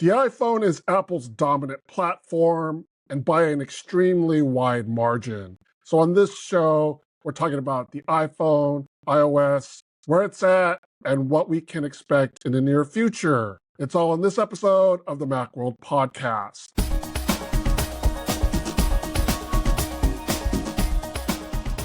The iPhone is Apple's dominant platform and by an extremely wide margin. So on this show, we're talking about the iPhone, iOS, where it's at, and what we can expect in the near future. It's all in this episode of the Macworld Podcast.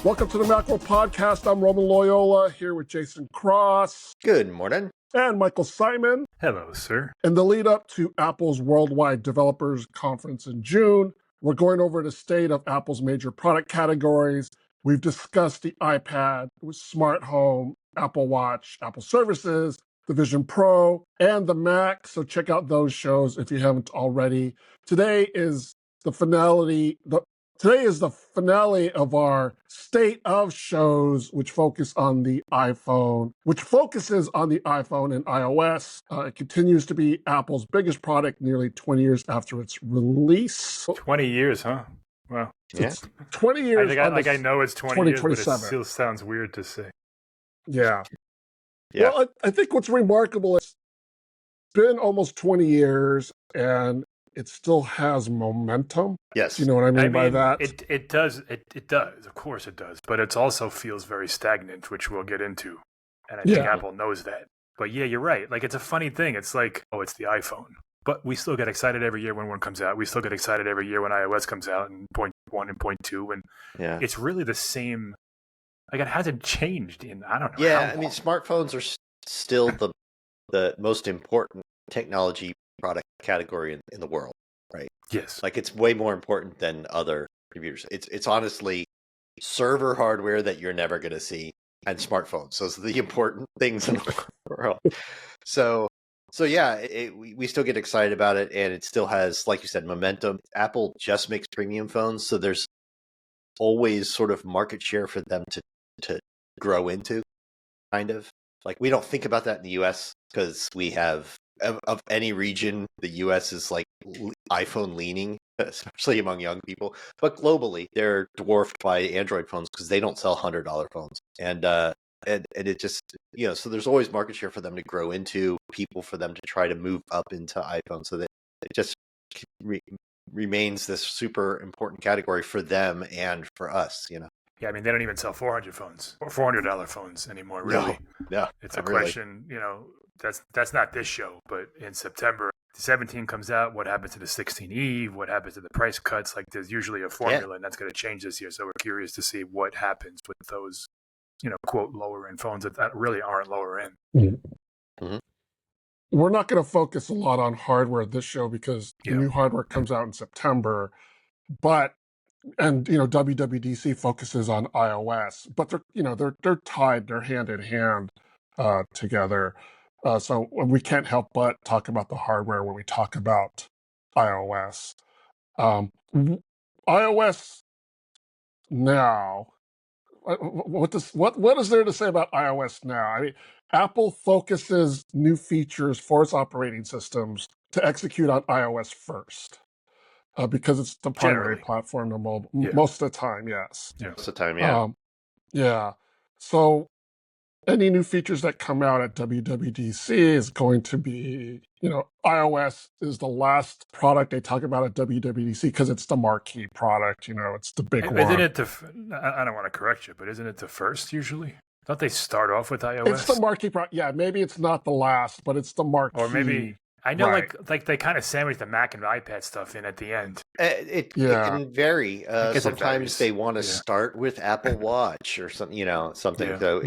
Welcome to the Macworld Podcast. I'm Roman Loyola here with Jason Cross. Good morning. And Michael Simon. Hello, sir. In the lead up to Apple's Worldwide Developers Conference in June, we're going over the state of Apple's major product categories. We've discussed the iPad, smart home, Apple Watch, Apple Services, the Vision Pro, and the Mac. So check out those shows if you haven't already. Today is the finale of our state of shows, which focuses on the iPhone and iOS. It continues to be Apple's biggest product nearly 20 years after its release. 20 years, huh? Wow. Yeah. It's 20 years. I know it's 20 years, but it 2027. still sounds weird to say. Yeah. Yeah. Well, I think what's remarkable is it's been almost 20 years and it still has momentum. Yes. You know what I mean by that? It does. It does. Of course it does. But it also feels very stagnant, which we'll get into. And I think Apple knows that. But yeah, you're right. Like, it's a funny thing. It's like, oh, it's the iPhone. But we still get excited every year when one comes out. We still get excited every year when iOS comes out in 0.1 and 0.2. And it's really the same. Like, it hasn't changed in, I don't know. Yeah, I mean, smartphones are still the most important technology product category in the world, right? Yes. Like, it's way more important than other computers. It's honestly server hardware that you're never going to see, and smartphones. Those are the important things in the world. So yeah, we still get excited about it, and it still has, like you said, momentum. Apple just makes premium phones, so there's always sort of market share for them to grow into, kind of. Like, we don't think about that in the US because we have, of any region, the US is like iPhone leaning, especially among young people. But globally, they're dwarfed by Android phones because they don't sell $100 phones. And it just, so there's always market share for them to grow into, people for them to try to move up into iPhone, so that it just remains this super important category for them and for us, Yeah, I mean, they don't even sell $400 phones or $400 phones anymore, really. No, it's a question, that's not this show, but in September, the 17 comes out. What happens to the 16E? What happens to the price cuts? Like, there's usually a formula, and that's going to change this year. So we're curious to see what happens with those, quote, lower end phones that really aren't lower end. Mm-hmm. We're not going to focus a lot on hardware this show because the new hardware comes out in September, and WWDC focuses on iOS, but they're tied, they're hand in hand together. So we can't help but talk about the hardware when we talk about iOS. iOS now. What is there to say about iOS now? I mean, Apple focuses new features for its operating systems to execute on iOS first. Because it's the primary platform to mobile most of the time, yes. Yeah. Most of the time, yeah. Yeah. So any new features that come out at WWDC is going to be, iOS is the last product they talk about at WWDC because it's the marquee product, it's the big one. Isn't it I don't want to correct you, but isn't it the first usually? Don't they start off with iOS? It's the marquee product. Yeah, maybe it's not the last, but it's the marquee. Or maybe... I know, like they kind of sandwich the Mac and iPad stuff in at the end. It can vary. Sometimes they want to start with Apple Watch or something, something. Yeah. So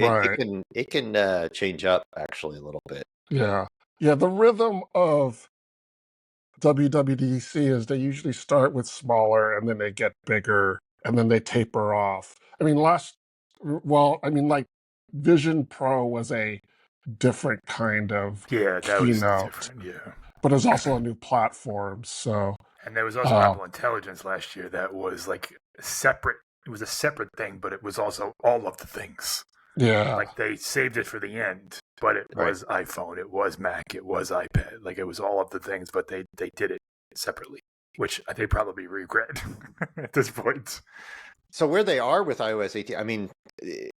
it can change up actually a little bit. Yeah. The rhythm of WWDC is they usually start with smaller and then they get bigger and then they taper off. I mean, Vision Pro was a different kind of keynote, but it's also a new platform. So, and there was also Apple Intelligence last year that was like separate. It was a separate thing, but it was also all of the things. Yeah, like they saved it for the end, but it was iPhone, it was Mac, it was iPad. Like, it was all of the things, but they did it separately, which they probably regret at this point. So where they are with iOS 18, I mean, it's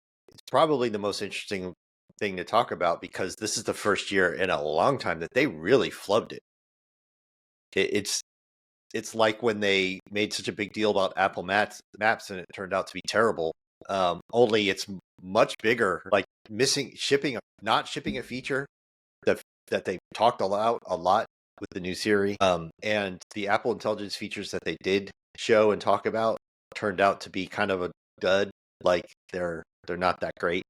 probably the most interesting thing to talk about because this is the first year in a long time that they really flubbed it. It's like when they made such a big deal about Apple Maps and it turned out to be terrible. Only it's much bigger, like not shipping a feature that they talked a lot with the new Siri. And the Apple Intelligence features that they did show and talk about turned out to be kind of a dud. Like they're not that great.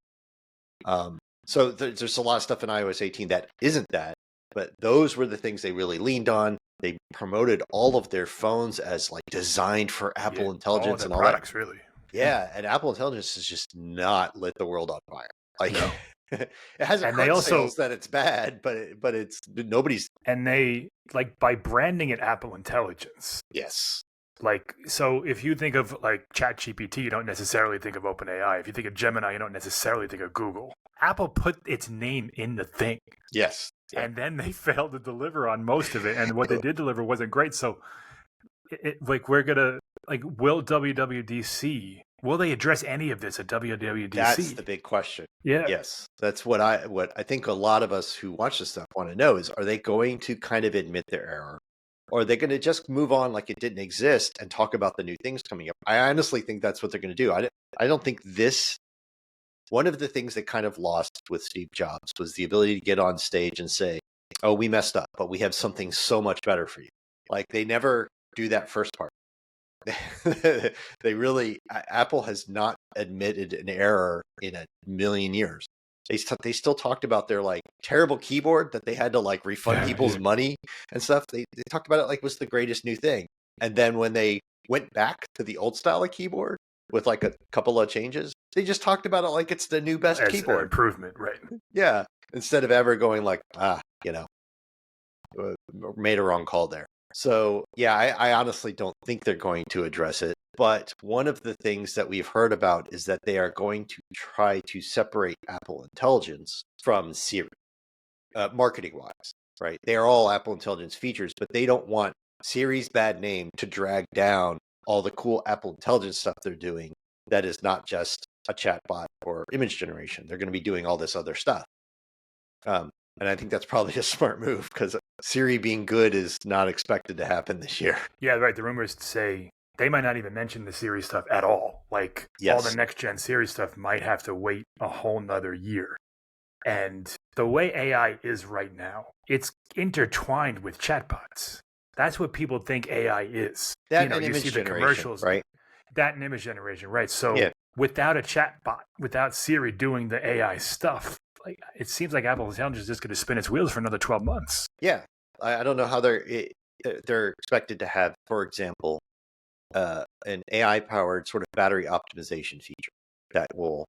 So there's a lot of stuff in iOS 18 that isn't that, but those were the things they really leaned on. They promoted all of their phones as like designed for Apple Intelligence and all products, that. Really. Yeah, and Apple Intelligence has just not lit the world on fire. Like No. it hasn't hurt sales that it's bad, but it's nobody's. And they like by branding it Apple Intelligence. Yes. Like, so if you think of like ChatGPT, you don't necessarily think of OpenAI. If you think of Gemini, you don't necessarily think of Google. Apple put its name in the thing. Yes. Yeah. And then they failed to deliver on most of it. And what they did deliver wasn't great. So we're going to, like, will WWDC, will they address any of this at WWDC? That's the big question. Yeah. Yes. That's what I think a lot of us who watch this stuff want to know is, are they going to kind of admit their error? Or are they going to just move on like it didn't exist and talk about the new things coming up? I honestly think that's what they're going to do. I don't think one of the things that kind of lost with Steve Jobs was the ability to get on stage and say, oh, we messed up, but we have something so much better for you. Like they never do that first part. Apple has not admitted an error in a million years. They still talked about their like terrible keyboard that they had to like refund people's money and stuff. They talked about it like it was the greatest new thing. And then when they went back to the old style of keyboard with like a couple of changes, they just talked about it like it's the new best keyboard improvement, right? Yeah, instead of ever going like, made a wrong call there. So yeah, I honestly don't think they're going to address it. But one of the things that we've heard about is that they are going to try to separate Apple Intelligence from Siri, marketing-wise, right? They are all Apple Intelligence features, but they don't want Siri's bad name to drag down all the cool Apple Intelligence stuff they're doing that is not just a chatbot or image generation. They're going to be doing all this other stuff. And I think that's probably a smart move because Siri being good is not expected to happen this year. Yeah, right. The rumors say they might not even mention the Siri stuff at all. Like all the next gen Siri stuff might have to wait a whole nother year. And the way AI is right now, it's intertwined with chatbots. That's what people think AI is. That and image generation, commercials, right? That and image generation, right? So without a chatbot, without Siri doing the AI stuff, like it seems like Apple Intelligence is just going to spin its wheels for another 12 months. Yeah, I don't know how they're expected to have, for example, an AI-powered sort of battery optimization feature that will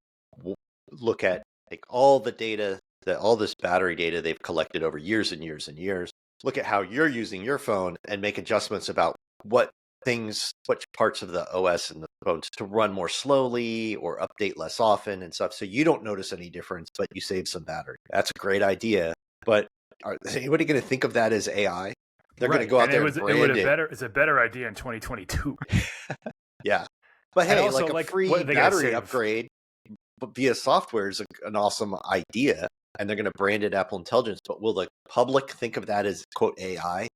look at like all the data, all this battery data they've collected over years and years and years. Look at how you're using your phone and make adjustments about which parts of the OS and the phones to run more slowly or update less often and stuff. So you don't notice any difference, but you save some battery. That's a great idea. But is anybody going to think of that as AI? They're going to go out there and brand it. It's a better idea in 2022. Yeah. But hey, also, like a free battery upgrade via software is an awesome idea. And they're going to brand it Apple Intelligence. But will the public think of that as, quote, AI?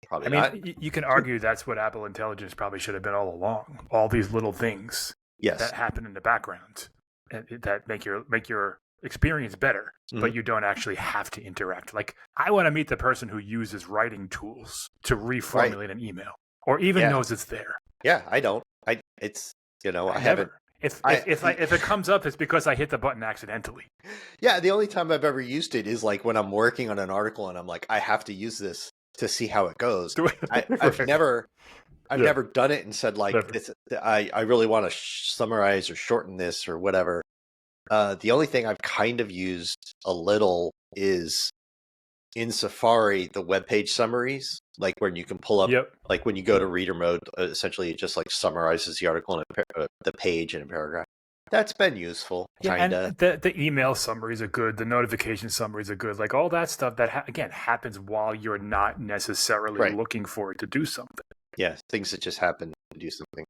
Probably not. You can argue that's what Apple Intelligence probably should have been all along. All these little things that happen in the background that make your experience better, but you don't actually have to interact. Like, I want to meet the person who uses writing tools to reformulate an email or even knows it's there. Yeah, I don't. I haven't. If it comes up, it's because I hit the button accidentally. Yeah, the only time I've ever used it is like when I'm working on an article and I'm like, I have to use this to see how it goes. I've never done it and said like, I really want to summarize or shorten this or whatever. The only thing I've kind of used a little is in Safari, the web page summaries, like when you can pull up, like when you go to reader mode, essentially it just like summarizes the article in the page in a paragraph. That's been useful, kind of. The email summaries are good. The notification summaries are good. Like all that stuff that, again, happens while you're not necessarily looking for it to do something. Yeah, things that just happen to do something.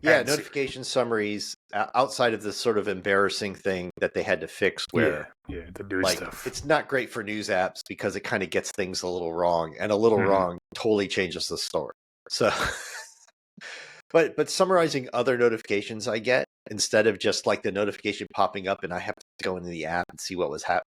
Yeah, notification summaries outside of this sort of embarrassing thing that they had to fix where the news stuff. It's not great for news apps because it kind of gets things a little wrong, and a little wrong totally changes the story. So but summarizing other notifications I get instead of just like the notification popping up and I have to go into the app and see what was happening.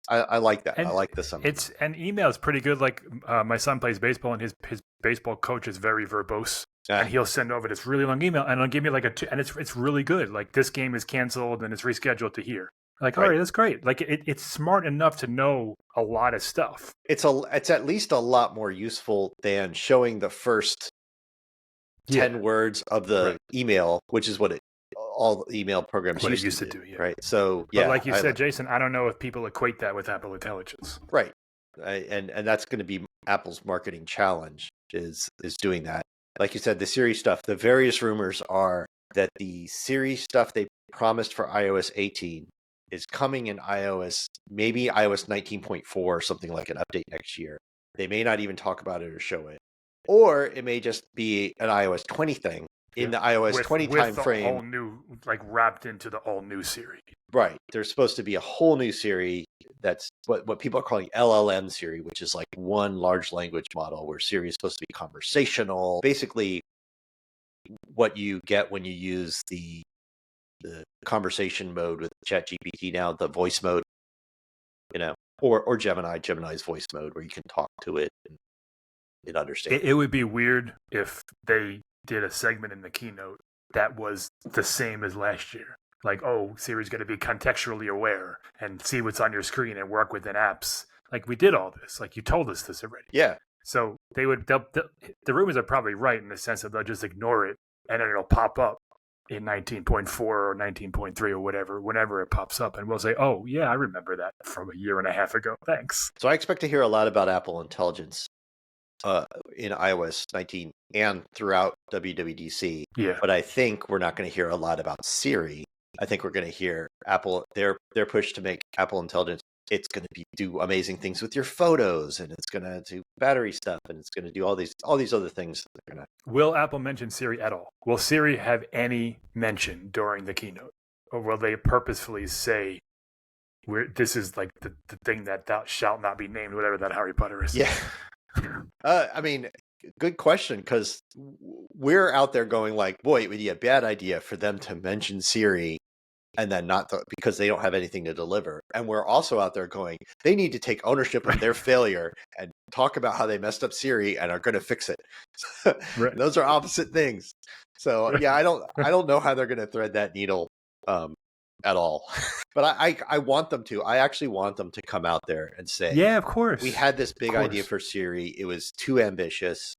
I like that. And I like the summary. And email is pretty good. Like my son plays baseball and his baseball coach is very verbose. And he'll send over this really long email and it'll give me like and it's really good. Like this game is canceled and it's rescheduled to here. Like, all right, that's great. Like it's smart enough to know a lot of stuff. It's at least a lot more useful than showing the first 10 words of the email, which is what all email programs used to do. Right. So but like you said, Jason, I don't know if people equate that with Apple Intelligence. Right. And that's going to be Apple's marketing challenge is doing that. Like you said, the Siri stuff, the various rumors are that the Siri stuff they promised for iOS 18 is coming in maybe iOS 19.4 or something like an update next year. They may not even talk about it or show it. Or it may just be an iOS 20 thing in the iOS 20 time frame. Whole new, like wrapped into the all new Siri. Right. There's supposed to be a whole new Siri that's what people are calling LLM Siri, which is like one large language model where Siri is supposed to be conversational. Basically, what you get when you use the conversation mode with ChatGPT now, the voice mode, or Gemini's voice mode where you can talk to it and it understands. It would be weird if they did a segment in the keynote that was the same as last year. Like, oh, Siri's going to be contextually aware and see what's on your screen and work within apps. Like, we did all this. Like, you told us this already. Yeah. So the rumors are probably right in the sense that they'll just ignore it and then it'll pop up in 19.4 or 19.3 or whatever, whenever it pops up. And we'll say, oh, yeah, I remember that from a year and a half ago. Thanks. So I expect to hear a lot about Apple Intelligence in iOS 19 and throughout WWDC. Yeah. But I think we're not going to hear a lot about Siri. I think we're going to hear Apple, their push to make Apple Intelligence. It's going to do amazing things with your photos, and it's going to do battery stuff, and it's going to do all these other things. Will Apple mention Siri at all? Will Siri have any mention during the keynote, or will they purposefully say, "This is like the thing that thou shalt not be named," whatever that Harry Potter is? Yeah. I mean, good question, because we're out there going like, boy, it would be a bad idea for them to mention Siri and then not because they don't have anything to deliver. And we're also out there going, they need to take ownership of their failure and talk about how they messed up Siri and are going to fix it. Right. Those are opposite things. So yeah, I don't know how they're going to thread that needle at all. But I want them to. I actually want them to come out there and say, yeah, of course. We had this big idea for Siri. It was too ambitious.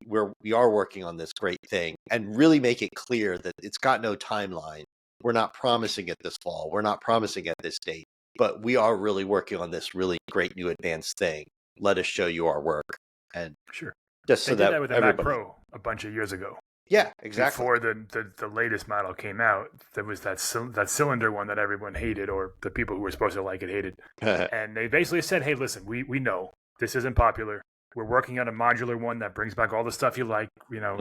We are working on this great thing, and really make it clear that it's got no timeline. We're not promising it this fall. We're not promising it this date, but we are really working on this really great new advanced thing. Let us show you our work. And sure. Just they so did that that with the Mac Pro a bunch of years ago. Yeah, exactly. Before the latest model came out, there was that cylinder one that everyone hated, or the people who were supposed to like it hated. And they basically said, hey, listen, we know this isn't popular. We're working on a modular one that brings back all the stuff you like,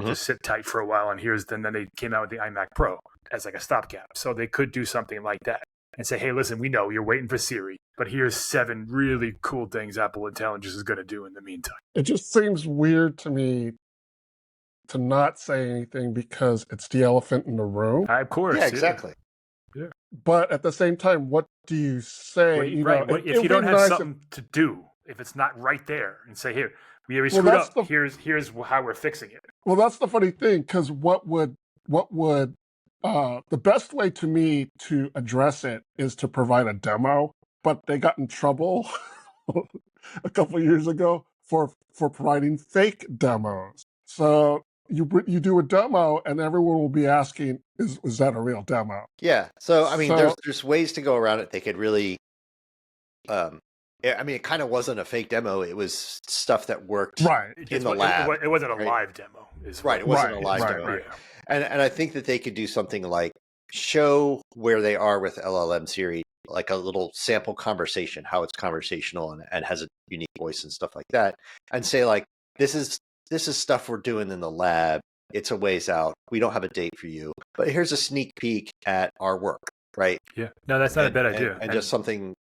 just sit tight for a while. And then they came out with the iMac Pro as like a stopgap. So they could do something like that and say, hey, listen, we know you're waiting for Siri, but here's 7 really cool things Apple Intelligence is going to do in the meantime. It just seems weird to me to not say anything because it's the elephant in the room. Of course. Yeah, exactly. Yeah. But at the same time, what do you say? If you don't have something to do, if it's not right there, and say, here, we screwed up. Here's how we're fixing it. Well, that's the funny thing, because what would the best way to me to address it is to provide a demo, but they got in trouble a couple of years ago for providing fake demos. So you do a demo, and everyone will be asking, "Is that a real demo?" Yeah. So I mean, there's ways to go around it. They could really, it kind of wasn't a fake demo. It was stuff that worked in the lab. It wasn't a live demo. Right. It wasn't a live demo. Yeah. And I think that they could do something like show where they are with LLM Siri, like a little sample conversation, how it's conversational and has a unique voice and stuff like that, and say like, this is stuff we're doing in the lab. it's a ways out. We don't have a date for you, but here's a sneak peek at our work, right? Yeah. No, that's not a bad idea. And just something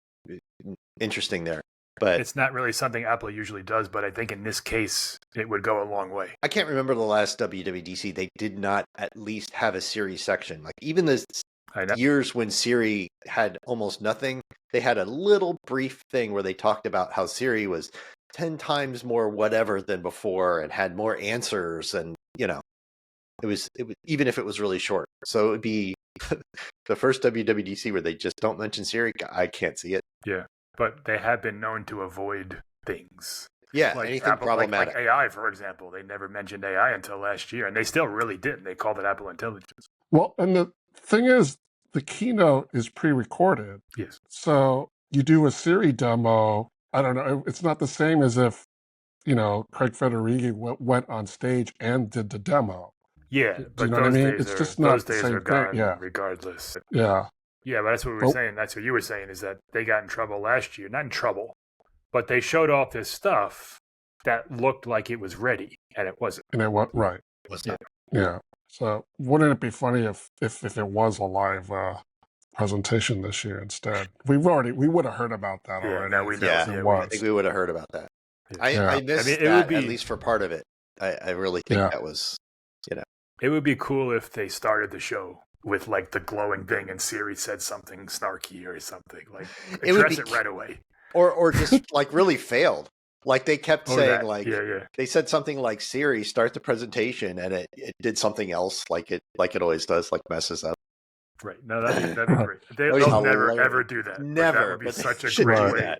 interesting there. But it's not really something Apple usually does, but I think in this case, it would go a long way. I can't remember the last WWDC. They did not at least have a Siri section. Like even the years when Siri had almost nothing, they had a little brief thing where they talked about how Siri was 10 times more whatever than before and had more answers. And, it was even if it was really short. So it would be the first WWDC where they just don't mention Siri. I can't see it. Yeah. But they have been known to avoid things. Yeah, like anything Apple, problematic. Like AI, for example. They never mentioned AI until last year, and they still really didn't. They called it Apple Intelligence. Well, and the thing is, the keynote is pre-recorded. Yes. So you do a Siri demo. I don't know. It's not the same as if, Craig Federighi went on stage and did the demo. Yeah, Do but you know what I mean? It's just not the same gone, thing. Yeah. regardless. Yeah. Yeah, but that's what we were saying. That's what you were saying, is that they got in trouble last year. Not in trouble, but they showed off this stuff that looked like it was ready, and it wasn't. And it was right. It was not. Yeah. So wouldn't it be funny if it was a live presentation this year instead? We would have heard about that already. Now we know. I think we would have heard about that. Yeah. I missed it that, would be, at least for part of it. I really think that was, It would be cool if they started the show with like the glowing thing and Siri said something snarky or something. Like, address it right away. Or just like really failed. Like they kept saying they said something like Siri, start the presentation, and it did something else like it always does, like messes up. Right. No, that'd be great. They'll never ever do that. Never. That would be such a great way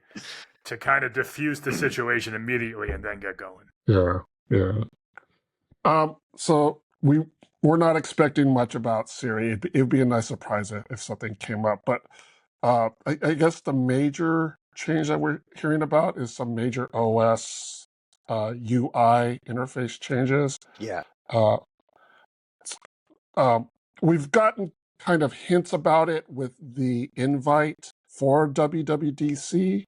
to kind of diffuse the situation immediately and then get going. Yeah. Yeah. So we're not expecting much about Siri. It'd be a nice surprise if something came up. But I guess the major change that we're hearing about is some major OS UI interface changes. Yeah. We've gotten kind of hints about it with the invite for WWDC.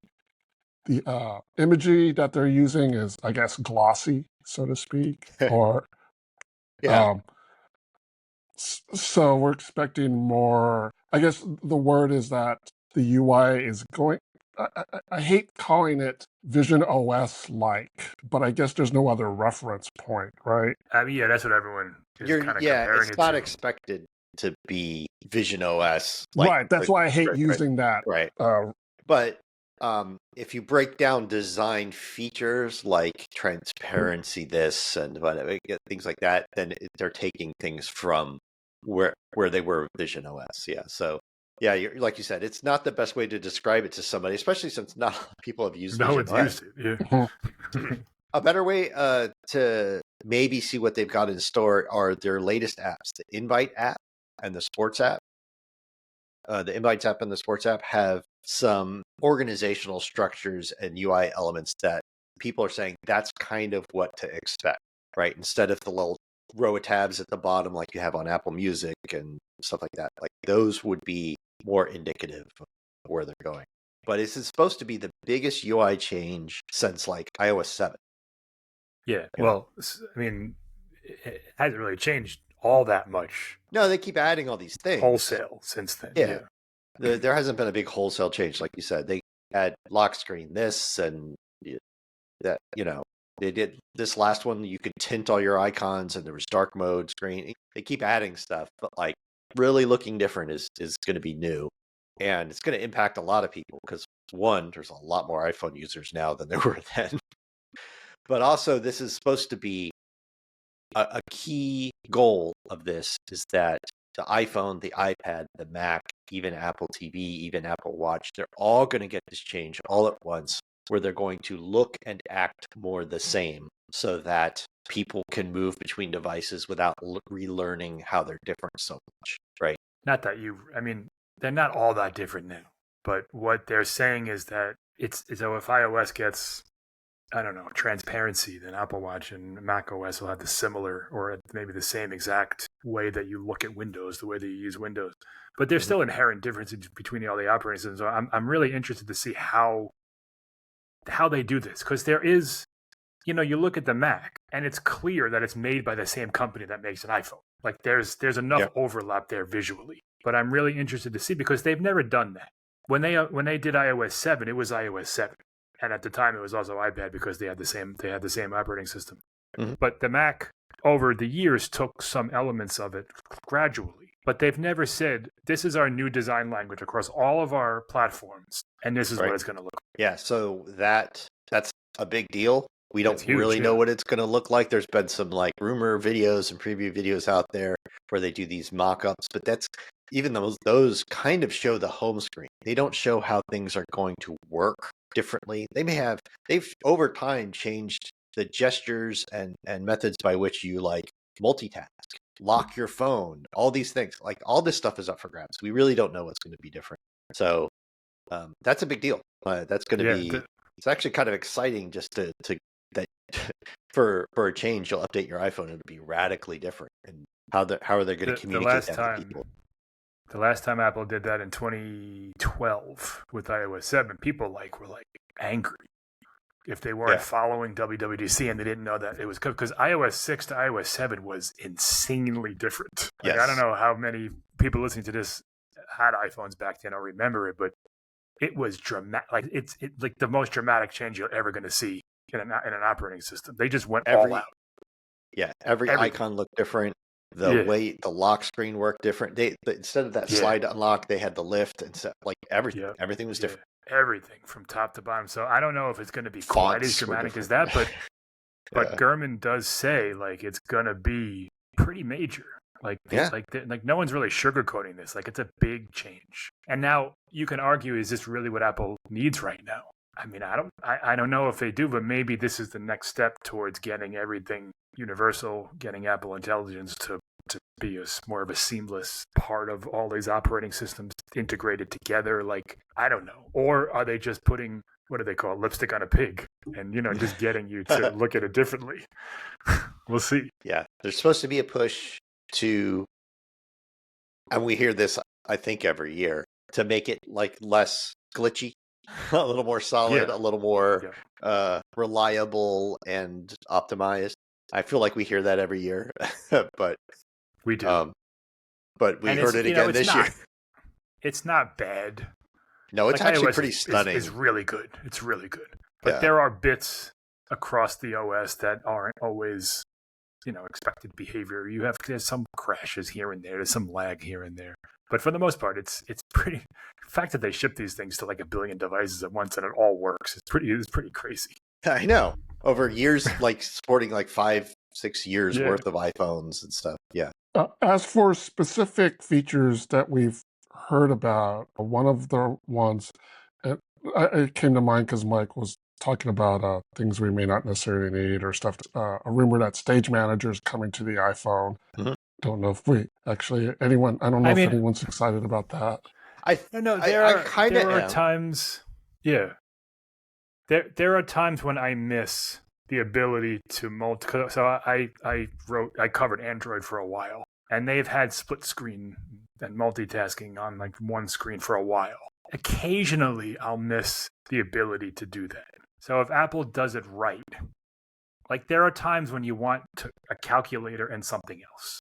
The imagery that they're using is, I guess, glossy, so to speak, or so we're expecting more. I guess the word is that the UI is going. I hate calling it Vision OS like, but I guess there's no other reference point, right? I mean, that's what everyone is kind of comparing it's not expected to be Vision OS. Right, that's why I hate using that. Right. But if you break down design features like transparency, this and whatever, things like that, then they're taking things from where they were Vision OS. Yeah. So yeah, like you said, it's not the best way to describe it to somebody, especially since not a lot of people have used Vision OS. Used it. Yeah. A better way to maybe see what they've got in store are their latest apps. The Invite app and the Sports app. The Invites app and the Sports app have some organizational structures and UI elements that people are saying that's kind of what to expect, right? Instead of the little row of tabs at the bottom like you have on Apple Music and stuff like that. Like those would be more indicative of where they're going. But it's supposed to be the biggest UI change since like iOS 7. Yeah. Well, I mean, it hasn't really changed all that much. No, they keep adding all these things. Wholesale since then. Yeah. There hasn't been a big wholesale change, like you said. They add lock screen this and that, they did this last one. You could tint all your icons and there was dark mode screen. They keep adding stuff, but like really looking different is going to be new. And it's going to impact a lot of people because one, there's a lot more iPhone users now than there were then. But also this is supposed to be a key goal of this is that the iPhone, the iPad, the Mac, even Apple TV, even Apple Watch, they're all going to get this change all at once where they're going to look and act more the same so that people can move between devices without relearning how they're different so much, right? Not that they're not all that different now, but what they're saying is that so if iOS gets, I don't know, transparency, then Apple Watch and Mac OS will have the similar or maybe the same exact way that you look at Windows, the way that you use Windows. But there's still inherent differences between all the operating systems. So I'm really interested to see how they do this, because there is you know, you look at the Mac and it's clear that it's made by the same company that makes an iPhone. Like there's enough overlap there visually. But I'm really interested to see because they've never done that. When they did iOS 7, it was iOS 7. And at the time it was also iPad because they had the same operating system. Mm-hmm. But the Mac over the years took some elements of it gradually. But they've never said, this is our new design language across all of our platforms, and this is what it's going to look like. Yeah, so that's a big deal. We don't really know what it's going to look like. There's been some like rumor videos and preview videos out there where they do these mock-ups, but that's even those kind of show the home screen. They don't show how things are going to work differently. They've over time changed the gestures and methods by which you like multitask, lock your phone, all these things. Like all this stuff is up for grabs. We really don't know what's going to be different. So that's a big deal. That's going to be. It's actually kind of exciting just to that for a change. You'll update your iPhone and it'll be radically different. And how are they going to communicate that to people? The last time Apple did that in 2012 with iOS 7, people were angry if they weren't following WWDC and they didn't know that it was because iOS 6 to iOS 7 was insanely different. Like, I don't know how many people listening to this had iPhones back then or remember it, but it was dramatic. Like it's like the most dramatic change you're ever going to see in an operating system. They just went all out. Yeah, every icon looked different. The way the lock screen worked different. Instead of that slide to unlock, they had the lift and so like everything. Yeah. Everything was different. Everything from top to bottom. So I don't know if it's going to be quite as dramatic as that, but Gurman does say like it's going to be pretty major. Like no one's really sugarcoating this. Like it's a big change. And now you can argue, is this really what Apple needs right now? I mean, I don't know if they do, but maybe this is the next step towards getting everything universal, getting Apple Intelligence to be more of a seamless part of all these operating systems integrated together. Like, I don't know. Or are they just putting, what do they call it, lipstick on a pig and, just getting you to look at it differently? We'll see. Yeah. There's supposed to be a push to, and we hear this, I think, every year, to make it like less glitchy, a little more solid, a little more reliable and optimized. I feel like we hear that every year, but we do. But we heard it again this year. It's not bad. No, it's like actually iOS pretty stunning. It's really good. It's really good. But there are bits across the OS that aren't always, expected behavior. There's some crashes here and there. There's some lag here and there. But for the most part, it's pretty. The fact that they ship these things to like 1 billion devices at once and it all works is pretty crazy. I know. Over years, like sporting like 5-6 years worth of iPhones and stuff. Yeah. As for specific features that we've heard about, one of the ones, it came to mind because Mike was talking about things we may not necessarily need or stuff. A rumor that Stage Manager is coming to the iPhone. Mm-hmm. Don't know if I don't know if anyone's excited about that. There are times. Yeah. There are times when I miss the ability to so I covered Android for a while, and they've had split screen and multitasking on like one screen for a while. Occasionally, I'll miss the ability to do that. So if Apple does it right, like there are times when you want a calculator and something else.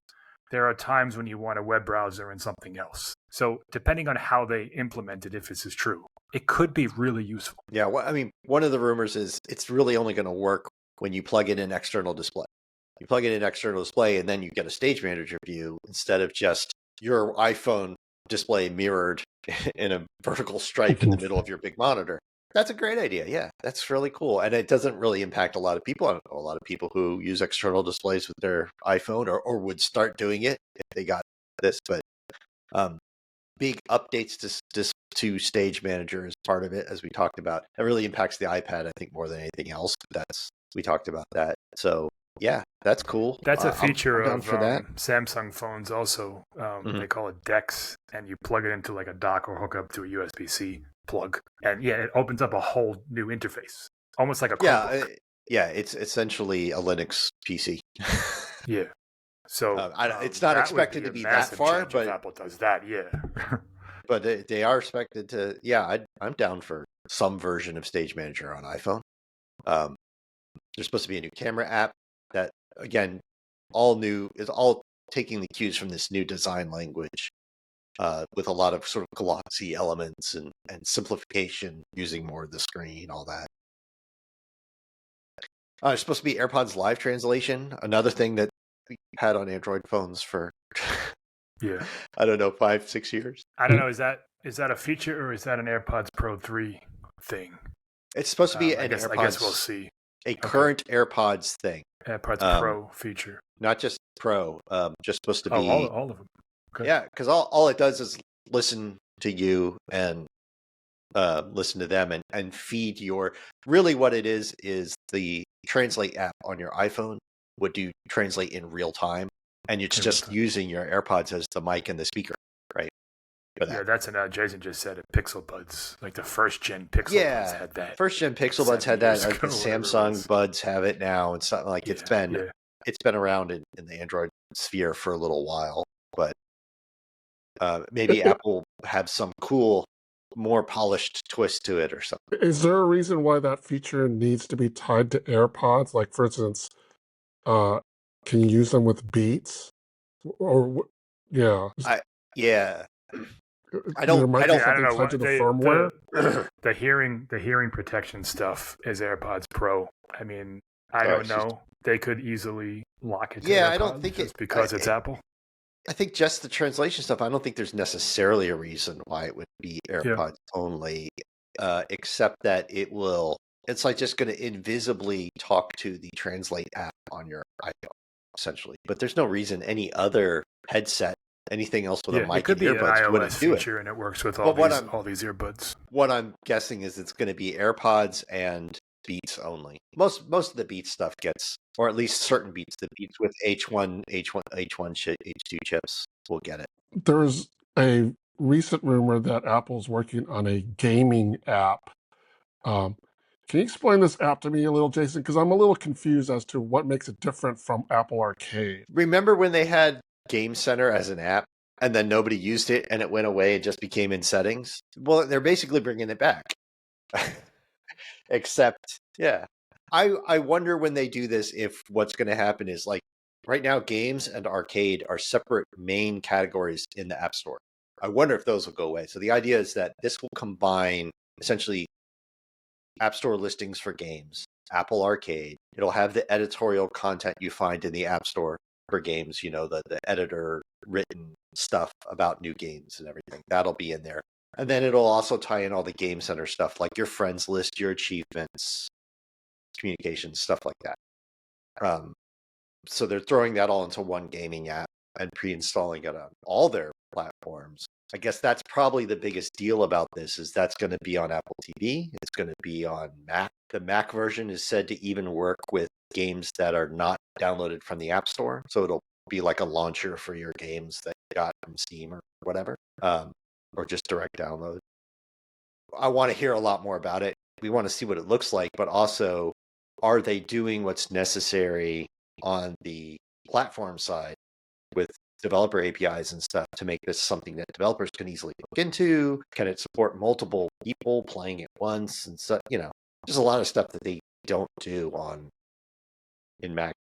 There are times when you want a web browser and something else. So depending on how they implement it, if this is true, it could be really useful. Yeah, well, I mean, one of the rumors is it's really only going to work when you plug in an external display. You plug in an external display and then you get a Stage Manager view instead of just your iPhone display mirrored in a vertical stripe in the middle of your big monitor. That's a great idea. Yeah, that's really cool. And it doesn't really impact a lot of people. I know a lot of people who use external displays with their iPhone or would start doing it if they got this. But big updates to Stage Manager is part of it, as we talked about. It really impacts the iPad, I think, more than anything else. We talked about that. So yeah, that's cool. That's a feature of Samsung phones also. They call it DeX, and you plug it into like a dock or hook up to a USB-C plug. And it opens up a whole new interface, almost like a Chromebook. It's essentially a Linux PC. Yeah. So it's not expected to be that far, but Apple does that, but they are expected to. Yeah, I'm down for some version of Stage Manager on iPhone. There's supposed to be a new camera app that, again, all taking the cues from this new design language, with a lot of sort of glossy elements and simplification, using more of the screen, all that. There's supposed to be AirPods live translation, another thing that we had on Android phones for Yeah. I don't know, 5-6 years. I don't know. Is that a feature or is that an AirPods Pro 3 thing? It's supposed to be I guess we'll see. A current AirPods thing. AirPods Pro feature. Not just Pro, just supposed to be all of them. Okay. Yeah, because all it does is listen to you and listen to them and feed your. Really, what it is the Translate app on your iPhone would do translate in real time, and it's just using your AirPods as the mic and the speaker, right? Yeah, that's Jason just said it. Pixel Buds, like the first gen Pixel Buds had that. First gen Pixel Buds had that. The Samsung Buds have it now, and something like it's been around in the Android sphere for a little while, but maybe Apple have some cool, more polished twist to it or something. Is there a reason why that feature needs to be tied to AirPods? Like, for instance, can you use them with Beats? Or yeah, I don't know. Tied to the firmware. The hearing protection stuff is AirPods Pro. I mean, I don't know. They could easily lock it to AirPods. I don't think it's because it's Apple. I think just the translation stuff, I don't think there's necessarily a reason why it would be AirPods only, except that it's like just going to invisibly talk to the Translate app on your iPhone, essentially. But there's no reason any other headset, anything else with a mic and earbuds wouldn't do it. And it works with all these earbuds. What I'm guessing is it's going to be AirPods and Beats only. Most of the Beats stuff gets, or at least certain Beats, the Beats with H1, H2 chips will get it. There's a recent rumor that Apple's working on a gaming app. Can you explain this app to me a little, Jason? Because I'm a little confused as to what makes it different from Apple Arcade. Remember when they had Game Center as an app and then nobody used it and it went away and just became in settings? Well, they're basically bringing it back. Except, I wonder when they do this if what's going to happen is, like, right now games and arcade are separate main categories in the App Store. I wonder if those will go away. So the idea is that this will combine essentially App Store listings for games, Apple Arcade. It'll have the editorial content you find in the App Store for games, the editor written stuff about new games and everything. That'll be in there. And then it'll also tie in all the Game Center stuff, like your friends list, your achievements, communications, stuff like that. So they're throwing that all into one gaming app and pre-installing it on all their platforms. I guess that's probably the biggest deal about this, is that's going to be on Apple TV. It's going to be on Mac. The Mac version is said to even work with games that are not downloaded from the App Store. So it'll be like a launcher for your games that you got from Steam or whatever. Or just direct download. I want to hear a lot more about it. We want to see what it looks like, but also, are they doing what's necessary on the platform side with developer APIs and stuff to make this something that developers can easily look into? Can it support multiple people playing at once? And so, there's a lot of stuff that they don't do in Mac,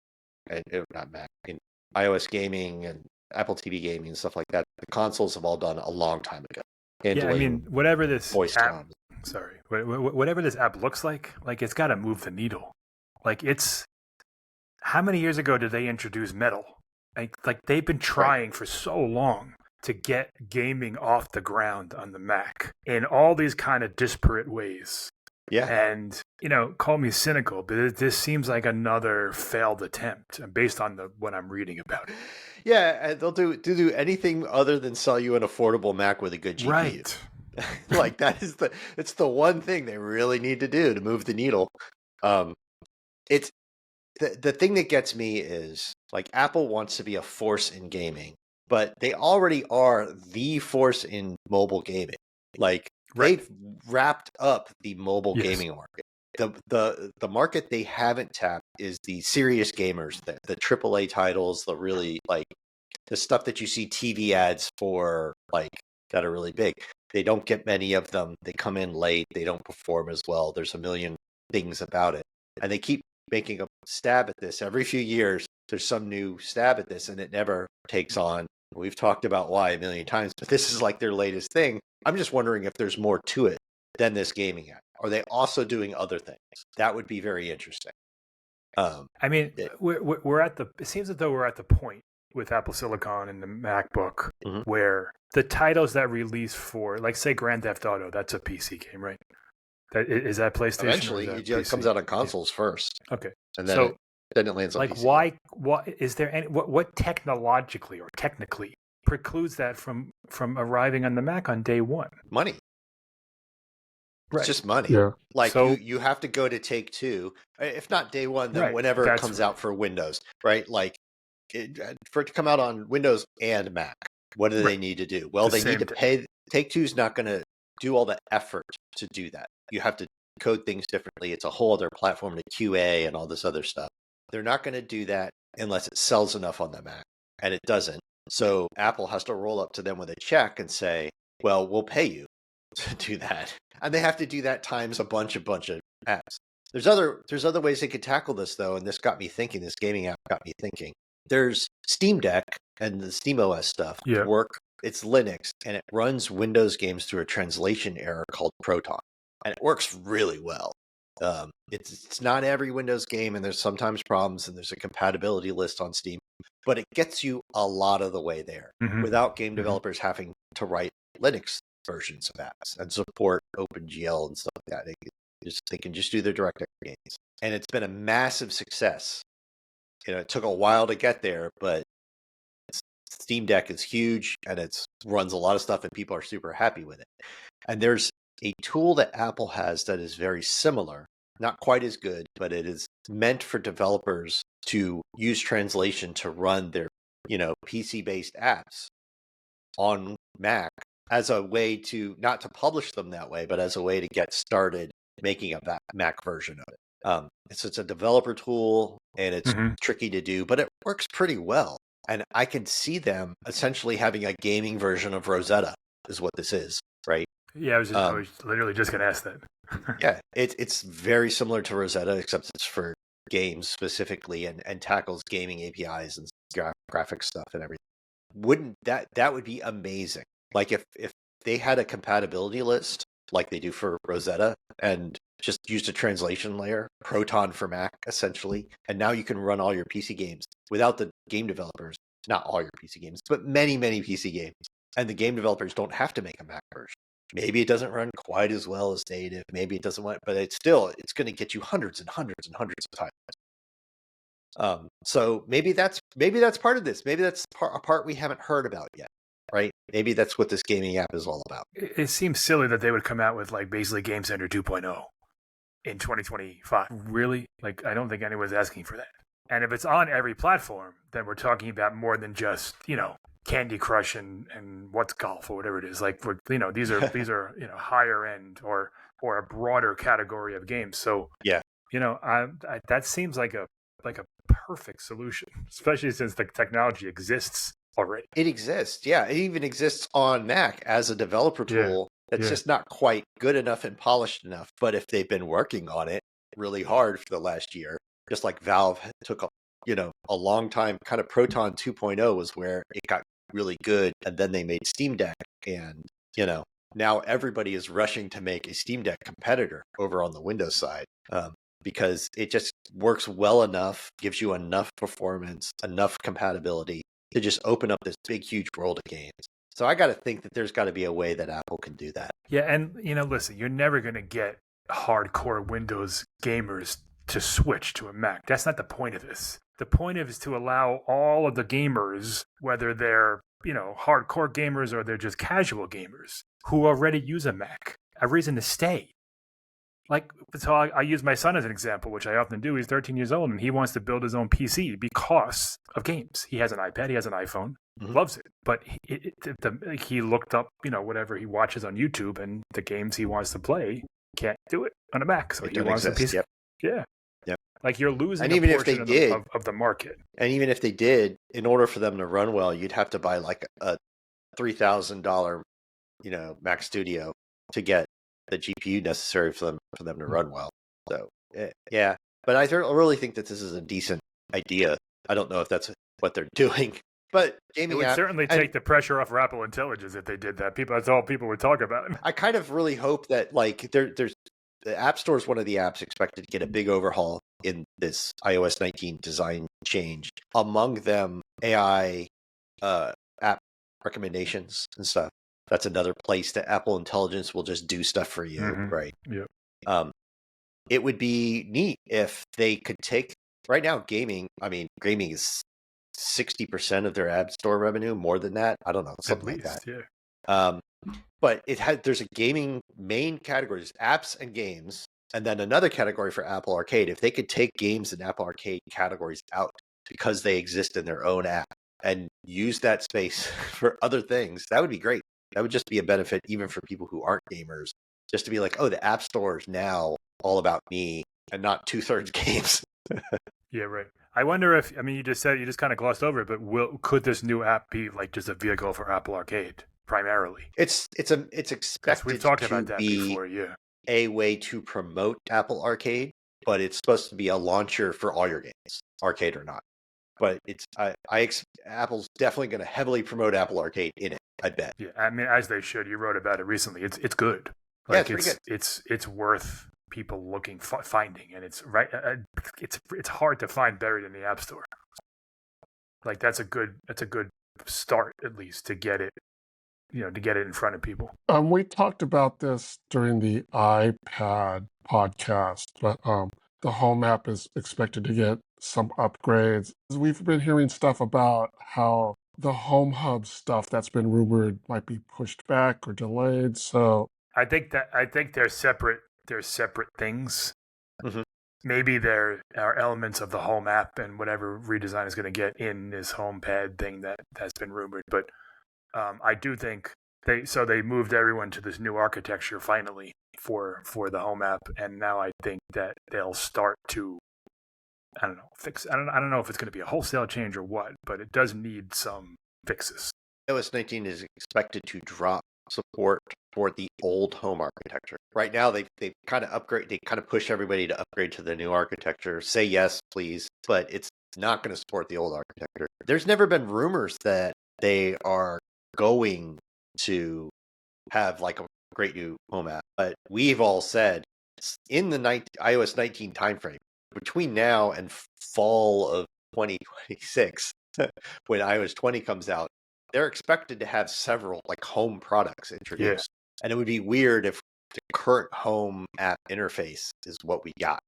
and not Mac, in iOS gaming and Apple TV gaming and stuff like that. The consoles have all done a long time ago. Whatever this app, whatever this app looks like it's got to move the needle. Like, it's, how many years ago did they introduce Metal? Like they've been trying for so long to get gaming off the ground on the Mac in all these kind of disparate ways. Yeah. And, call me cynical, but this seems like another failed attempt based on what I'm reading about it. Yeah, they'll do anything other than sell you an affordable Mac with a good GPU. Right. Like, it's the one thing they really need to do to move the needle. It's the thing that gets me is, like, Apple wants to be a force in gaming, but they already are the force in mobile gaming. Like, they've wrapped up the mobile gaming market. The market they haven't tapped is the serious gamers, the AAA titles, the really, like, the stuff that you see TV ads for, like, that are really big. They don't get many of them. They come in late. They don't perform as well. There's a million things about it. And they keep making a stab at this. Every few years, there's some new stab at this, and it never takes on. We've talked about why a million times, but this is like their latest thing. I'm just wondering if there's more to it than this gaming app. Are they also doing other things? That would be very interesting. I mean, we're at the. It seems as though we're at the point with Apple Silicon and the MacBook where the titles that release for, like, say, Grand Theft Auto, that's a PC game, right? Is that PlayStation? Eventually, it comes out on consoles first. Okay, and then it lands on PC. Why is there any what technologically or technically precludes that from arriving on the Mac on day one? Money. Right. It's just money. Yeah. Like you have to go to Take-Two, if not day one, then whenever it comes out for Windows, right? Like for it to come out on Windows and Mac, what do they need to do? Well, they need to pay. Take-Two's not going to do all the effort to do that. You have to code things differently. It's a whole other platform to QA and all this other stuff. They're not going to do that unless it sells enough on the Mac, and it doesn't. So Apple has to roll up to them with a check and say, well, we'll pay you to do that. And they have to do that times a bunch of apps. There's other ways they could tackle this, though, and this got me thinking. This gaming app got me thinking. There's Steam Deck and the SteamOS stuff work. It's Linux, and it runs Windows games through a translation error called Proton, and it works really well. It's not every Windows game, and there's sometimes problems, and there's a compatibility list on Steam, but it gets you a lot of the way there without game developers having to write Linux versions of apps and support OpenGL and stuff like that. They can just do their DirectX games, and it's been a massive success. It took a while to get there, but Steam Deck is huge, and it runs a lot of stuff, and people are super happy with it. And there's a tool that Apple has that is very similar, not quite as good, but it is meant for developers to use translation to run their, PC-based apps on Mac as a way to, not to publish them that way, but as a way to get started making a Mac version of it. It's a developer tool, and it's tricky to do, but it works pretty well. And I can see them essentially having a gaming version of Rosetta, is what this is, right? Yeah, I was literally just going to ask that. Yeah, it's very similar to Rosetta, except it's for games specifically and tackles gaming APIs and graphics stuff and everything. Wouldn't that would be amazing? Like if they had a compatibility list like they do for Rosetta and just used a translation layer, Proton for Mac essentially, and now you can run all your PC games without the game developers, not all your PC games, but many, many PC games. And the game developers don't have to make a Mac version. Maybe it doesn't run quite as well as native. Maybe it doesn't want, but it's going to get you hundreds and hundreds and hundreds of titles. So maybe that's part of this. Maybe that's a part we haven't heard about yet, right? Maybe that's what this gaming app is all about. It seems silly that they would come out with like basically Game Center 2.0 in 2025. Really? Like, I don't think anyone's asking for that. And if it's on every platform, then we're talking about more than just, Candy Crush and What's Golf or whatever it is. Like, these are higher end or a broader category of games. So yeah, that seems like a perfect solution, especially since the technology exists already. It exists. Yeah, it even exists on Mac as a developer tool. That's just not quite good enough and polished enough. But if they've been working on it really hard for the last year, just like Valve took a long time, kind of Proton 2.0 was where it got really good, and then they made Steam Deck, and now everybody is rushing to make a Steam Deck competitor over on the Windows side, because it just works well enough, gives you enough performance, enough compatibility to just open up this big, huge world of games. So I got to think that there's got to be a way that Apple can do that. Yeah, and listen, you're never going to get hardcore Windows gamers to switch to a Mac. That's not the point of this. The point is to allow all of the gamers, whether they're, hardcore gamers or they're just casual gamers who already use a Mac, a reason to stay. Like, so I use my son as an example, which I often do. He's 13 years old, and he wants to build his own PC because of games. He has an iPad, he has an iPhone, loves it. But he looked up, whatever he watches on YouTube, and the games he wants to play can't do it on a Mac. So he wants a PC. Yep. Yeah. Yep. Like, you're losing and even a if they portion did, of the market. And even if they did, in order for them to run well, you'd have to buy like a $3,000, Mac Studio to get the GPU necessary for them to run well. So yeah, But I really think that this is a decent idea. I don't know if that's what they're doing, but It gaming would app, certainly take the pressure off Apple Intelligence if they did that. That's all people would talk about. I kind of really hope that like there's the App Store is one of the apps expected to get a big overhaul in this iOS 19 design change. Among them, AI app recommendations and stuff. That's another place that Apple Intelligence will just do stuff for you, right? Yeah. It would be neat if they could take right now gaming. I mean, gaming is 60% of their App Store revenue, more than that. I don't know, something like that. Yeah. But there's a gaming main categories, apps and games, and then another category for Apple Arcade. If they could take games and Apple Arcade categories out because they exist in their own app and use that space for other things, that would be great. That would just be a benefit even for people who aren't gamers, just to be like, oh, the App Store is now all about me and not 2/3 games. Yeah, right. I wonder if, I mean, you just kind of glossed over it, but could this new app be like just a vehicle for Apple Arcade primarily? It's expected we've talked to about that be before, yeah. a way to promote Apple Arcade, but it's supposed to be a launcher for all your games, arcade or not. But Apple's definitely going to heavily promote Apple Arcade in it, I bet. Yeah, I mean, as they should. You wrote about it recently. It's good. Like, yeah, it's pretty good. It's worth people looking, finding, and it's right. It's hard to find buried in the App Store. Like that's a good start at least to get it, to get it in front of people. We talked about this during the iPad podcast, but the Home app is expected to get some upgrades. We've been hearing stuff about how the Home Hub stuff that's been rumored might be pushed back or delayed. So I think they're separate. They're separate things. Mm-hmm. Maybe there are elements of the Home app and whatever redesign is going to get in this HomePad thing that's been rumored. But I do think they moved everyone to this new architecture finally for the Home app, and now I think that they'll start to, I don't know, fix. I don't know if it's going to be a wholesale change or what, but it does need some fixes. iOS 19 is expected to drop support for the old home architecture. Right now, they kind of push everybody to upgrade to the new architecture. Say yes, please, but it's not going to support the old architecture. There's never been rumors that they are going to have like a great new home app, but we've all said in the iOS 19 timeframe between now and fall of 2026, when iOS 20 comes out, they're expected to have several like home products introduced. Yeah. And it would be weird if the current home app interface is what we got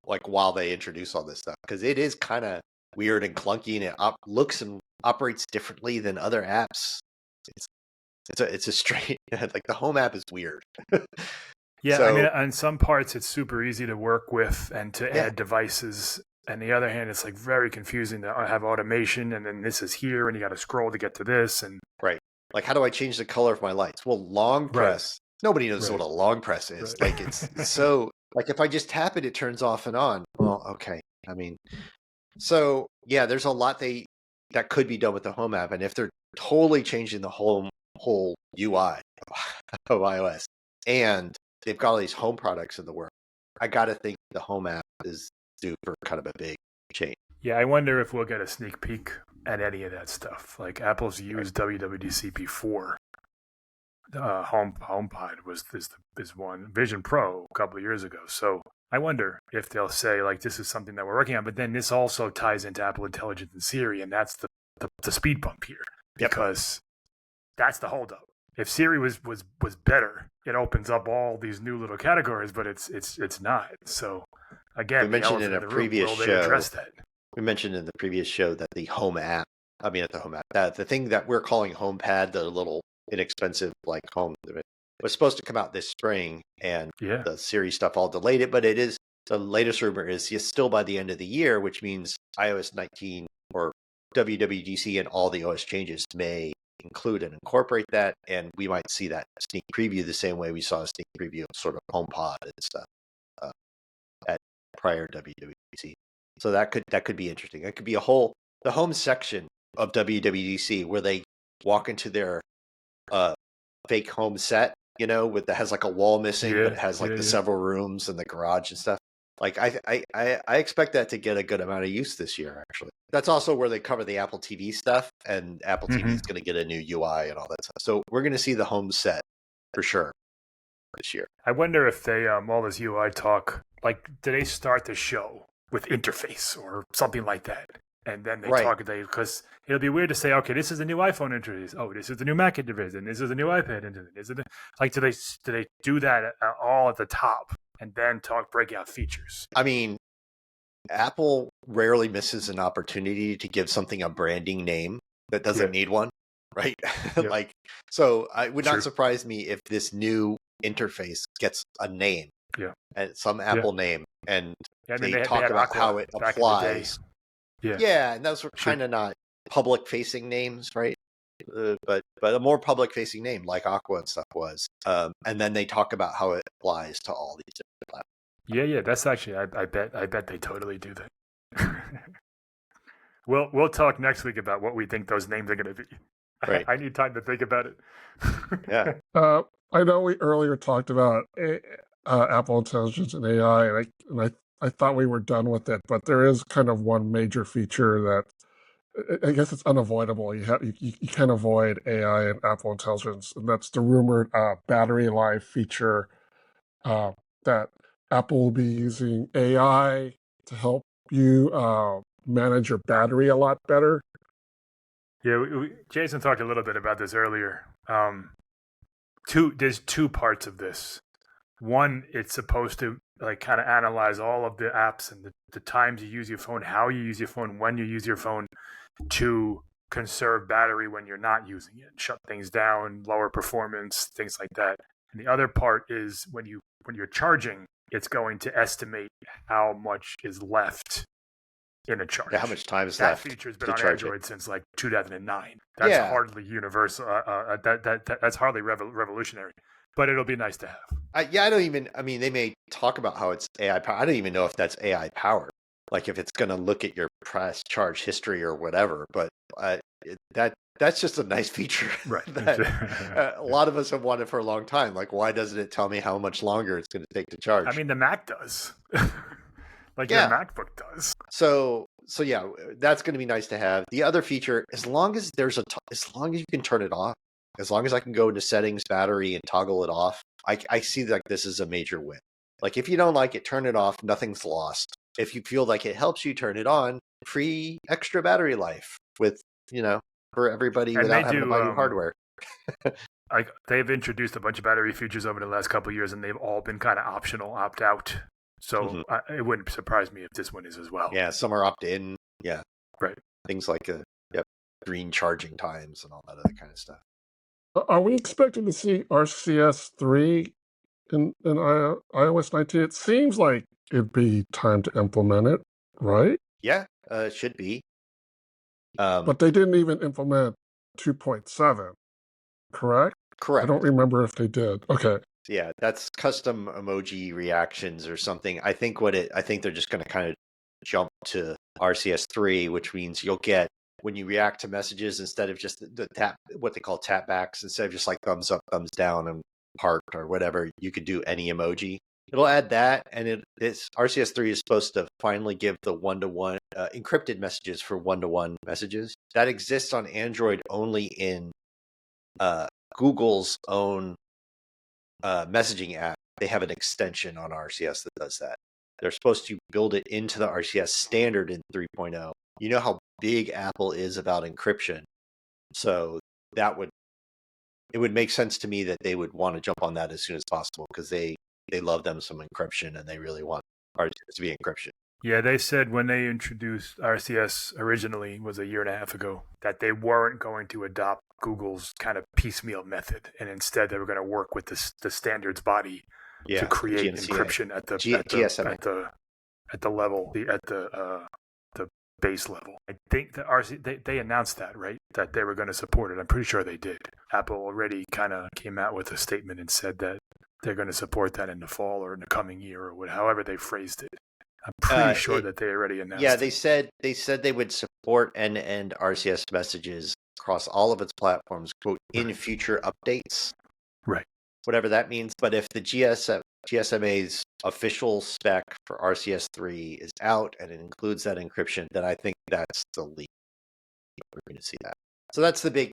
like while they introduce all this stuff, because it is kind of weird and clunky, and it looks and operates differently than other apps. It's a straight like the home app is weird. Yeah, so, I mean, on some parts it's super easy to work with and to add devices. On the other hand, it's like very confusing to have automation, and then this is here, and you got to scroll to get to this. And right, like how do I change the color of my lights? Well, long press. Right. Nobody knows what a long press is. Right. Like it's so like if I just tap it, it turns off and on. Well, okay. I mean, so yeah, there's a lot that could be done with the Home app, and if they're totally changing the whole UI of iOS, and they've got all these home products in the world, I got to think the Home app is due for kind of a big change. Yeah, I wonder if we'll get a sneak peek at any of that stuff. Like Apple's used WWDC before. HomePod is one. Vision Pro a couple of years ago. So I wonder if they'll say like this is something that we're working on, but then this also ties into Apple Intelligence and Siri, and that's the speed bump here because that's the holdup. If Siri was better, it opens up all these new little categories, but it's not. So again, we mentioned in a previous show. Address that? We mentioned in the previous show that the Home app. I mean, not the Home app. The thing that we're calling HomePad, the little inexpensive like home, was supposed to come out this spring, and the Siri stuff all delayed it. But it is the latest rumor is still by the end of the year, which means iOS 19 or WWDC and all the OS changes may include and incorporate that, and we might see that sneak preview the same way we saw a sneak preview of sort of HomePod and stuff at prior WWDC. So that could be interesting. That could be the home section of WWDC where they walk into their fake home set, that has like a wall missing, but it has like the several rooms and the garage and stuff. Like I expect that to get a good amount of use this year. Actually, that's also where they cover the Apple TV stuff, and Apple TV is going to get a new UI and all that stuff. So we're going to see the home set for sure this year. I wonder if they all this UI talk, like, do they start the show with interface or something like that, and then they talk because it'll be weird to say, okay, this is the new iPhone interface. Oh, this is the new Mac interface, and this is the new iPad interface. Is it like do they do that all at the top and then talk breakout features? I mean, Apple rarely misses an opportunity to give something a branding name that doesn't need one, right? Like, so it would not surprise me if this new interface gets a name, and some Apple name, and they talk about Aqua how it applies. And those were kind of not public-facing names, right? But a more public-facing name like Aqua and stuff was, and then they talk about how it applies to all these different platforms. Yeah, that's actually I bet they totally do that. We'll talk next week about what we think those names are going to be. Right. I need time to think about it. I know we earlier talked about Apple Intelligence and AI, and I thought we were done with it, but there is kind of one major feature that I guess it's unavoidable. You can't avoid AI and Apple Intelligence, and that's the rumored battery life feature that Apple will be using AI to help you manage your battery a lot better. Yeah, Jason talked a little bit about this earlier. There's two parts of this. One, it's supposed to like kind of analyze all of the apps and the times you use your phone, how you use your phone, when you use your phone, to conserve battery when you're not using it, shut things down, lower performance, things like that. And the other part is when you're charging, it's going to estimate how much is left in a charge. Yeah, how much time is left? That feature's been on Android since like 2009. That's hardly universal. That's hardly revolutionary, but it'll be nice to have. They may talk about how it's AI powered. I don't even know if that's AI powered. Like if it's going to look at your press charge history or whatever, but that's just a nice feature that a lot of us have wanted for a long time. Like, why doesn't it tell me how much longer it's going to take to charge? I mean, the Mac does. Like your MacBook does. So yeah, that's going to be nice to have. The other feature, as long as you can turn it off, as long as I can go into settings, battery, and toggle it off, I see like this is a major win. Like if you don't like it, turn it off. Nothing's lost. If you feel like it helps you, turn it on. Free extra battery life with for everybody without having to buy new hardware. They've introduced a bunch of battery features over the last couple of years, and they've all been kind of optional, opt out. So it wouldn't surprise me if this one is as well. Yeah, some are opt-in. Yeah. Right. Things like green charging times and all that other kind of stuff. Are we expecting to see RCS 3 in iOS 19? It seems like it'd be time to implement it, right? Yeah, it should be. But they didn't even implement 2.7, correct? Correct. I don't remember if they did. Okay. Yeah, that's custom emoji reactions or something. I think they're just going to kind of jump to RCS 3, which means you'll get when you react to messages, instead of just the tap, what they call tap backs, instead of just like thumbs up, thumbs down, and heart or whatever, you could do any emoji. It'll add that, and it's RCS 3 is supposed to finally give the one-to-one encrypted messages for one-to-one messages. That exists on Android only in Google's own messaging app. They have an extension on RCS that does that. They're supposed to build it into the RCS standard in 3.0. You know how big Apple is about encryption, so it would make sense to me that they would want to jump on that as soon as possible, because they love them some encryption and they really want RCS to be encryption. Yeah, they said when they introduced RCS originally, was a year and a half ago, that they weren't going to adopt Google's kind of piecemeal method, and instead they were going to work with the standards body to create encryption at the level, the base level. I think that they announced that, right? That they were going to support it. I'm pretty sure they did. Apple already kind of came out with a statement and said that they're going to support that in the fall or in the coming year, or however they phrased it. I'm pretty sure that they already announced. Yeah, they said they would support end-to-end RCS messages across all of its platforms, quote, in future updates. Right. Whatever that means. But if the GSMA's official spec for RCS3 is out and it includes that encryption, then I think that's the leap. We're going to see that. So that's the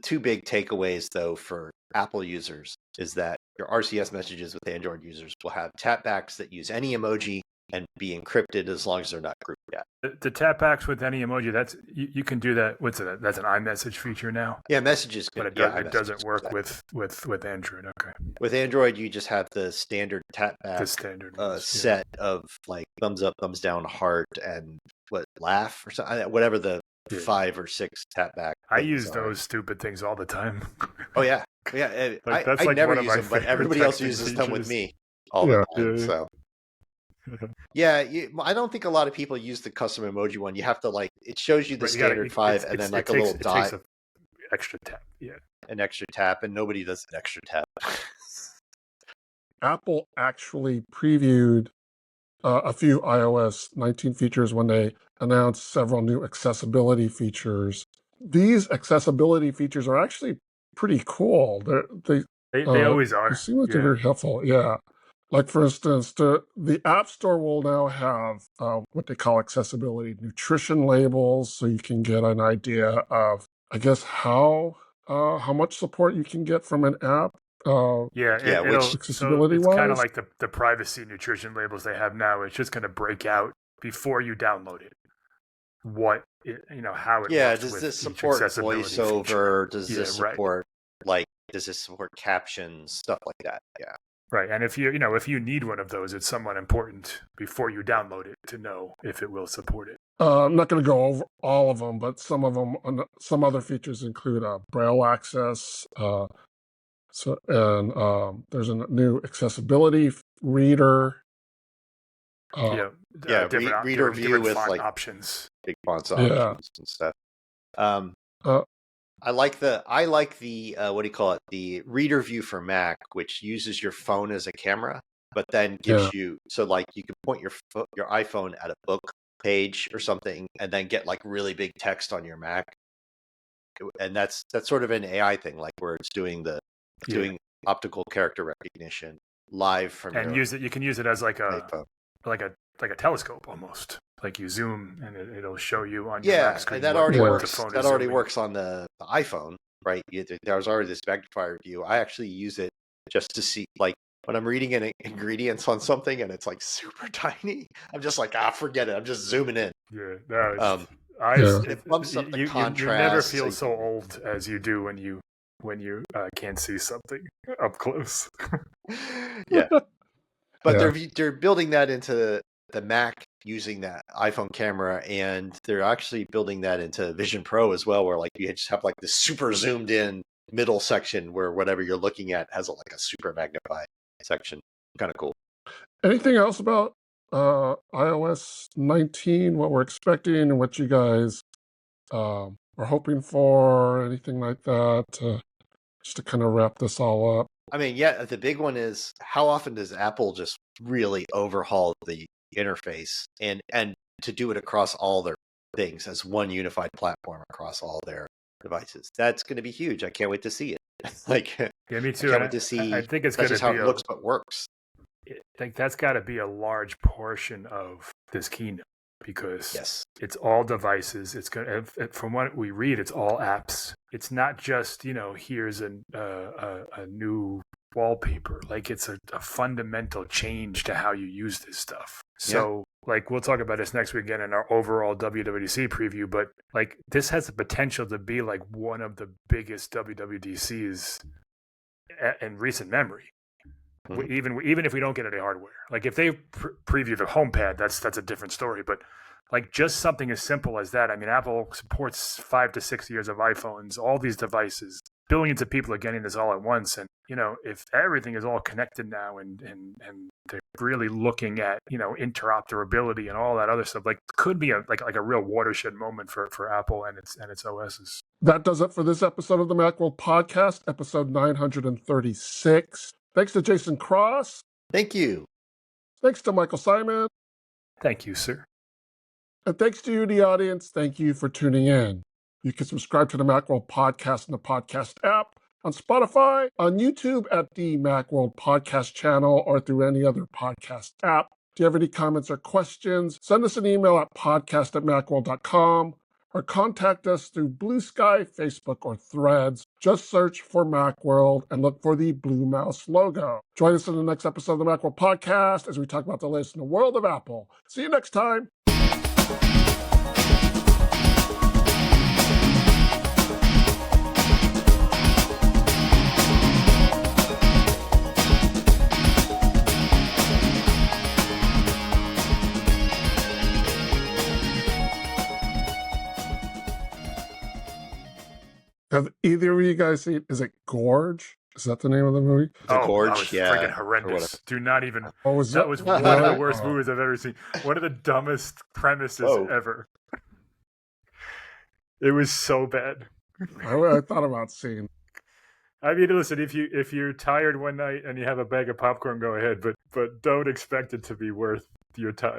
two big takeaways, though, for Apple users is that your RCS messages with Android users will have tapbacks that use any emoji and be encrypted as long as they're not grouped yet. The tapbacks with any emoji, that's you can do that. What's it? That's an iMessage feature now. Yeah, messages. But it doesn't work with Android. Okay. With Android, you just have the standard tapback set of like thumbs up, thumbs down, heart, and laugh or something, whatever the 5 or 6 tapback. I use those stupid things all the time. Oh yeah. Like, I never use them, but everybody else uses them with me all the time. So. Yeah, I don't think a lot of people use the custom emoji one. You have to it shows you the standard 5 and then a little dot. An extra tap, an extra tap, and nobody does an extra tap. Apple actually previewed a few iOS 19 features when they announced several new accessibility features. These accessibility features are actually pretty cool. They always are. They seem like they're very helpful. Yeah. Like, for instance, the App Store will now have what they call accessibility nutrition labels, so you can get an idea of, I guess, how much support you can get from an app. Accessibility-wise. It's kind of like the privacy nutrition labels they have now. It's just going to break out before you download it. How it works. Does this support voiceover? Does this support does this support captions, stuff like that? Yeah. Right, and if you need one of those, it's somewhat important before you download it to know if it will support it. I'm not going to go over all of them, but some other features include Braille access. There's a new accessibility reader. Reader view with font options, big fonts options and stuff. I like the what do you call it? The reader view for Mac, which uses your phone as a camera, but then gives you you can point your iPhone at a book page or something, and then get really big text on your Mac, and that's sort of an AI thing, where it's doing optical character recognition live from you can use it as iPhone. like a telescope almost. Like you zoom and it'll show you on your Mac screen. That already works. That already works on the iPhone, right? There's already this magnifier view. I actually use it just to see, when I'm reading ingredients on something and it's super tiny. I'm just forget it. I'm just zooming in. Yeah, it bumps up the contrast. You never feel so old as you do when you can't see something up close. Yeah, but they're building that into the Mac using that iPhone camera, and they're actually building that into Vision Pro as well, where you just have this super zoomed in middle section where whatever you're looking at has a super magnified section. Kind of cool. Anything else about iOS 19, what we're expecting and what you guys are hoping for, anything like that, just to kind of wrap this all up? I mean, the big one is, how often does Apple just really overhaul the interface and to do it across all their things as one unified platform across all their devices? That's going to be huge. I can't wait to see it. Me too. I can't wait to see. I think it's going to be how it looks, but works. I think that's got to be a large portion of this keynote, because it's all devices. It's going to, from what we read, it's all apps. It's not just here's a new wallpaper. It's a fundamental change to how you use this stuff. So we'll talk about this next week again in our overall WWDC preview, but this has the potential to be one of the biggest WWDCs in recent memory. Mm-hmm. Even if we don't get any hardware, if they preview the HomePad, that's a different story. But just something as simple as that. I mean, Apple supports 5 to 6 years of iPhones, all these devices. Billions of people are getting this all at once, and if everything is all connected now, and they're really looking at interoperability and all that other stuff, could be a real watershed moment for Apple and its OSs. That does it for this episode of the Macworld Podcast, episode 936. Thanks to Jason Cross. Thank you. Thanks to Michael Simon. Thank you, sir. And thanks to you, the audience. Thank you for tuning in. You can subscribe to the Macworld Podcast in the podcast app, on Spotify, on YouTube at the Macworld Podcast channel, or through any other podcast app. Do you have any comments or questions? Send us an email at podcast@macworld.com or contact us through Blue Sky, Facebook, or Threads. Just search for Macworld and look for the blue mouse logo. Join us in the next episode of the Macworld Podcast as we talk about the latest in the world of Apple. See you next time. Have either of you guys seen, is it Gorge? Is that the name of the movie? The Gorge, that was yeah. freaking horrendous. Do not even. Oh, was That it? was one of the worst movies I've ever seen. One of the dumbest premises ever. It was so bad. I thought about seeing. I mean, listen, if you're tired one night and you have a bag of popcorn, go ahead, but don't expect it to be worth your time.